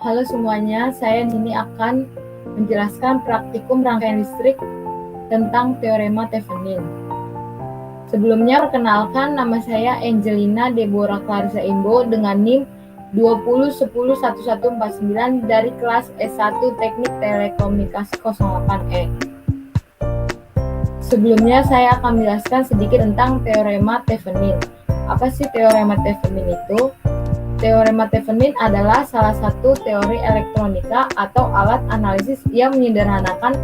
Halo semuanya, saya Nini akan menjelaskan praktikum rangkaian listrik tentang teorema Thevenin. Sebelumnya, perkenalkan, nama saya Angelina Deborah Clarissa Imbo dengan NIM 20101149 dari kelas S1 Teknik Telekomunikasi 08E. Sebelumnya, saya akan menjelaskan sedikit tentang teorema Thevenin. Apa sih teorema Thevenin itu? Teorema Thevenin adalah salah satu teori elektronika atau alat analisis yang menyederhanakan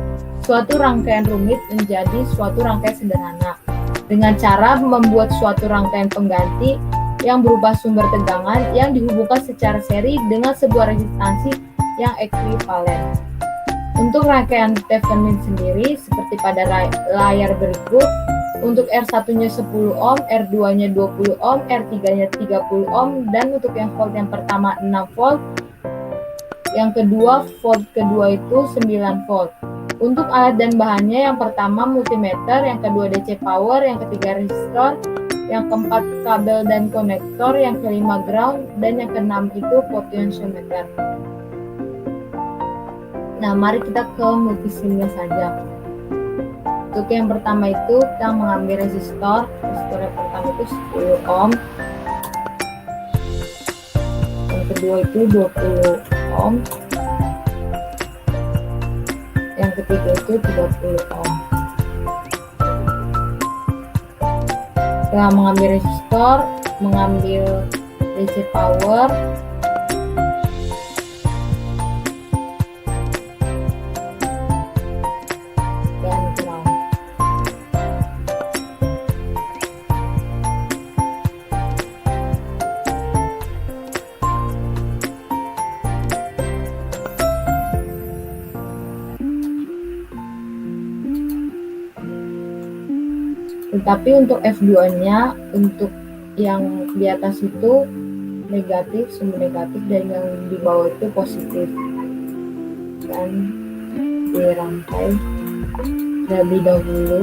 suatu rangkaian rumit menjadi suatu rangkaian sederhana dengan cara membuat suatu rangkaian pengganti yang berupa sumber tegangan yang dihubungkan secara seri dengan sebuah resistansi yang ekuivalen. Untuk rangkaian Thevenin sendiri seperti pada layar berikut, untuk R1-nya 10 ohm, R2-nya 20 ohm, R3-nya 30 ohm, dan untuk yang volt yang pertama 6 volt, yang kedua volt kedua itu 9 volt. Untuk alat dan bahannya, yang pertama multimeter, yang kedua DC power, yang ketiga resistor, yang keempat kabel dan konektor, yang kelima ground, dan yang keenam itu potentiometer. Nah, mari kita ke multisimnya saja. Untuk yang pertama itu kita mengambil resistor yang pertama itu 10 ohm, yang kedua itu 20 ohm, yang ketiga itu 30 ohm. Setelah mengambil resistor, mengambil DC power, dan ground. Tetapi untuk F2-nya, untuk yang di atas itu negatif, sumber negatif, dan yang di bawah itu positif. Dan dirangkai terlebih dahulu.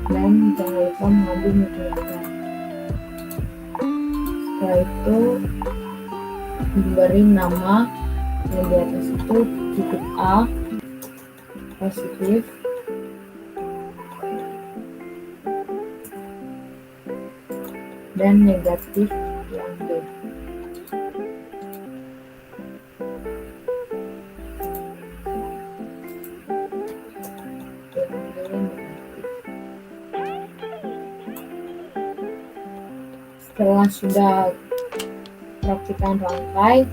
Dan jangan lupa mengambil multimeter. Setelah itu diberi nama yang di atas itu titik A positif, dan negatif yang B. Setelah sudah praktikan rangkai,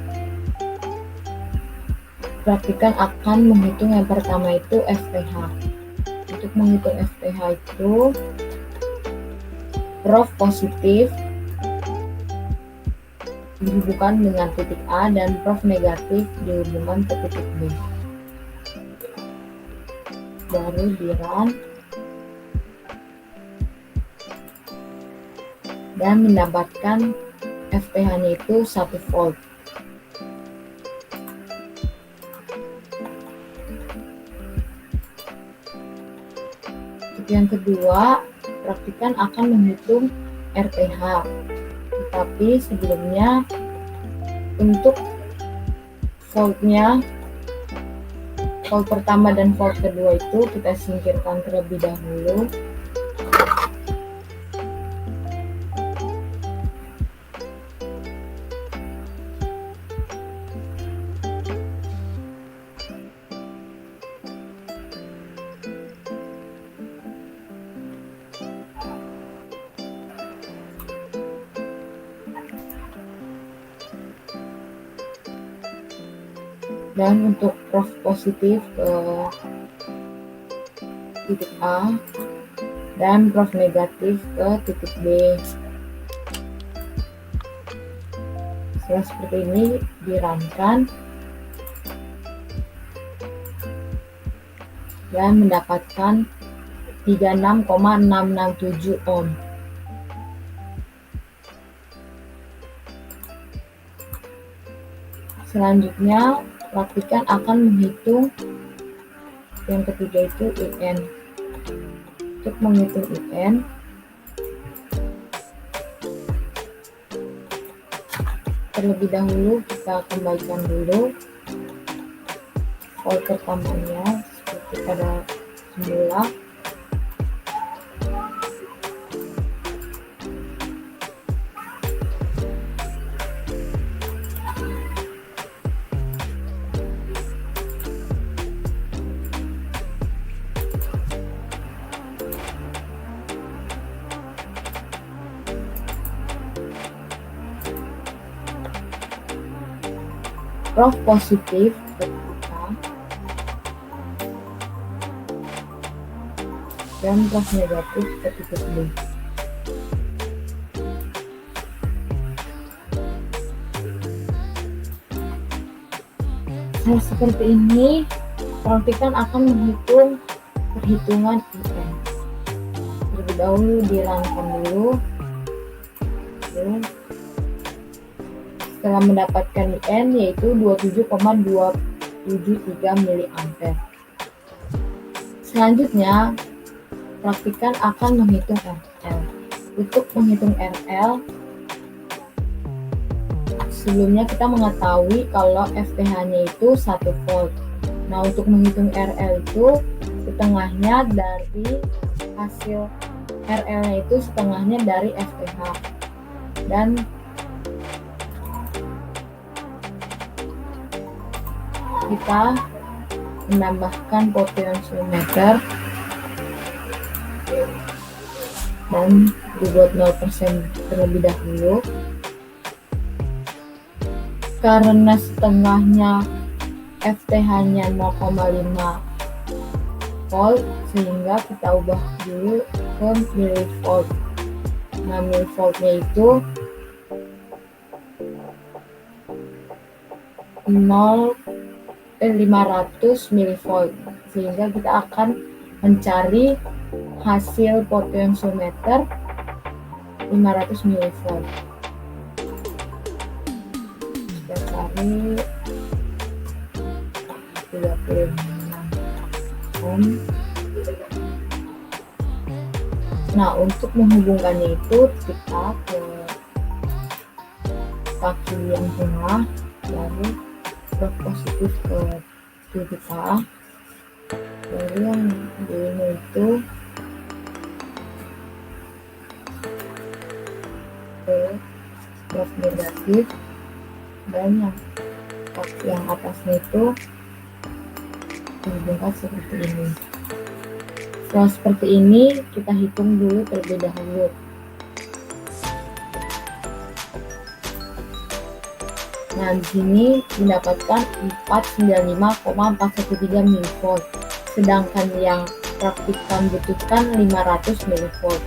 praktikan akan menghitung yang pertama itu FPH. Untuk menghitung FPH itu prof positif dihubungkan dengan titik A dan prof negatif dihubungkan ke titik B. Baru di run dan mendapatkan FPH-nya itu 1 volt. Untuk yang kedua, praktikan akan menghitung RPH. Tetapi sebelumnya untuk voltnya, volt pertama dan volt kedua itu kita singkirkan terlebih dahulu. Dan untuk prof positif ke titik A dan prof negatif ke titik B. Setelah seperti ini dirunkan dan mendapatkan 36,667 ohm. Selanjutnya praktikan akan menghitung yang ketiga itu IN. Untuk menghitung IN, terlebih dahulu kita kembalikan dulu volt pertamanya seperti pada semula. Prof positif ketika dan prof negatif ke titik B. Nah, seperti ini praktikan akan menghitung perhitungan IN. Terlebih dahulu dirunkan dulu. Setelah mendapatkan IN yaitu 27,273 mA. Selanjutnya praktikan akan menghitung RL. Untuk menghitung RL, sebelumnya kita mengetahui kalau FTH-nya itu 1 volt. Nah, untuk menghitung RL itu setengahnya dari hasil RL-nya itu setengahnya dari FTH. Dan kita menambahkan potentiometer dan dibuat 0% terlebih dahulu. Karena setengahnya FTH-nya 0,5 volt, sehingga kita ubah dulu ke milivolt. Nah, milivoltnya itu 500 milivolt, sehingga kita akan mencari hasil potentiometer 500 milivolt. Kita cari 36 ohm. Nah, untuk menghubungkannya itu kita ke kaki yang tengah, lalu prof positif ke titik A, lalu yang di ini itu ke prof negatif, dan yang kaki yang atasnya itu dihubungkan seperti ini. Setelah seperti ini kita hitung dulu terlebih dahulu. Nah, di sini mendapatkan 495,413 milivolt, sedangkan yang praktikan butuhkan 500 milivolt.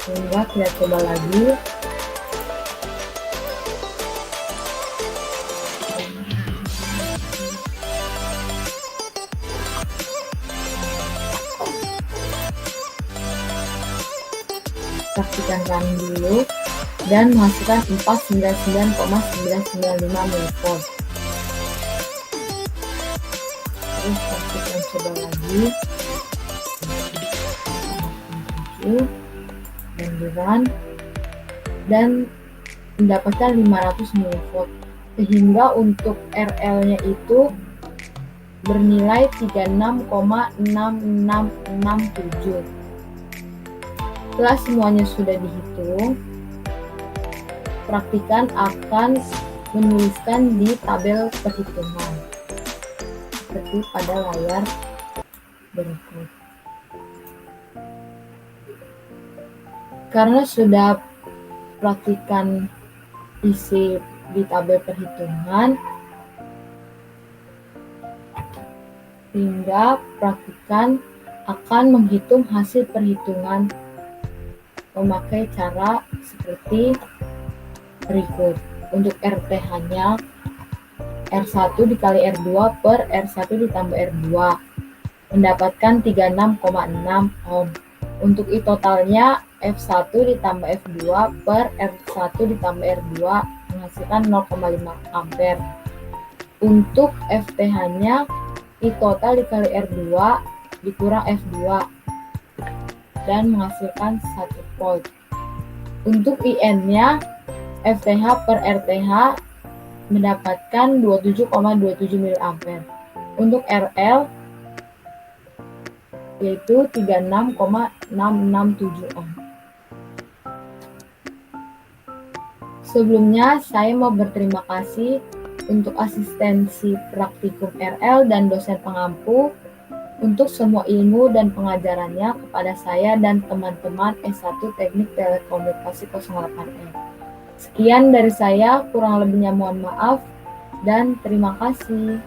Sehingga kita coba lagi. Praktikan running dulu dan menghasilkan 499,995 milivolt. Terus praktikan coba lagi dan di run dan mendapatkan 500 milivolt, sehingga untuk RL-nya itu bernilai 36,6667. Setelah semuanya sudah dihitung, praktikan akan menuliskan di tabel perhitungan seperti pada layar berikut. Karena sudah praktikan isi di tabel perhitungan, sehingga praktikan akan menghitung hasil perhitungan memakai cara seperti berikut. Untuk RTH-nya R1 dikali R2 per R1 ditambah R2 mendapatkan 36,6 ohm. Untuk I totalnya F1 ditambah F2 per R1 ditambah R2 menghasilkan 0,5 ampere. Untuk FTH-nya I total dikali R2 dikurang F2 dan menghasilkan 1 volt. Untuk IN-nya FTH per RTH mendapatkan 27,27 mA. Untuk RL yaitu 36,667 ohm. Sebelumnya saya mau berterima kasih untuk asistensi praktikum RL dan dosen pengampu untuk semua ilmu dan pengajarannya kepada saya dan teman-teman S1 Teknik Telekomunikasi 08M. Sekian dari saya, kurang lebihnya mohon maaf dan terima kasih.